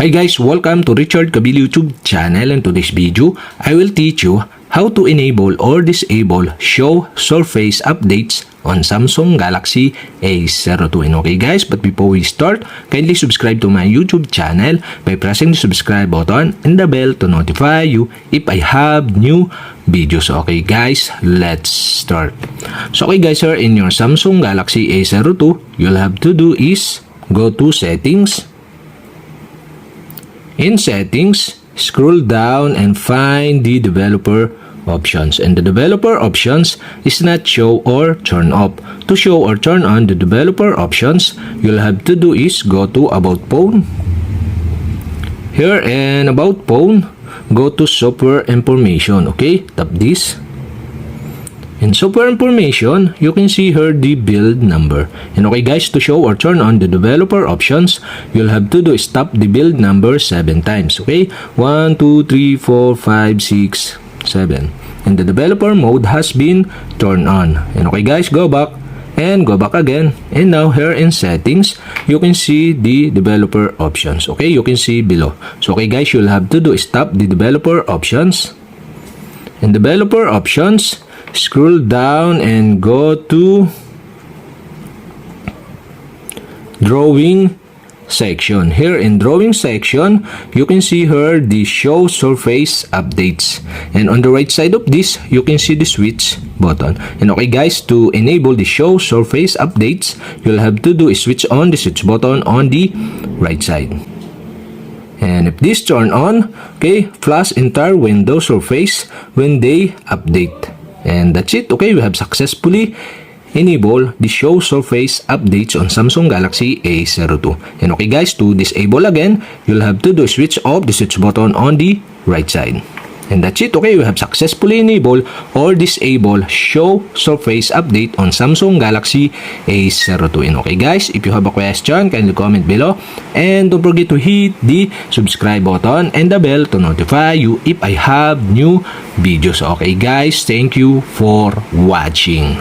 Hi guys, welcome to Richard Kabil YouTube channel, and today's video, I will teach you how to enable or disable show surface updates on Samsung Galaxy A02. And okay guys, but before we start, kindly subscribe to my YouTube channel by pressing the subscribe button and the bell to notify you if I have new videos. Okay guys, let's start. So okay guys, here in your Samsung Galaxy A02, you'll have to do is go to settings. In settings, scroll down and find the developer options, and the developer options is not show or turn off. To show or turn on the developer options, you'll have to do is go to about phone. Here in about phone, go to software information. Okay, tap this. In software information, you can see here the build number. And okay guys, to show or turn on the developer options, you'll have to do is tap the build number 7 times. Okay, 1, 2, 3, 4, 5, 6, 7. And the developer mode has been turned on. And okay guys, go back and go back again. And now here in settings, you can see the developer options. Okay, you can see below. So okay guys, you'll have to do is tap the developer options. In developer options, scroll down and go to drawing section. Here in drawing section, you can see here the show surface updates, and on the right side of this, you can see the switch button. And okay guys, to enable the show surface updates, you'll have to do is switch on the switch button on the right side. And if this turn on, okay, flash entire window surface when they update. And that's it. Okay, we have successfully enabled the show surface updates on Samsung Galaxy A02. And okay guys, to disable again, you'll have to do switch off the switch button on the right side. And that's it. Okay, we have successfully enabled or disabled show surface update on Samsung Galaxy A02. And okay guys, if you have a question, kindly comment below. And don't forget to hit the subscribe button and the bell to notify you if I have new videos. Okay guys, thank you for watching.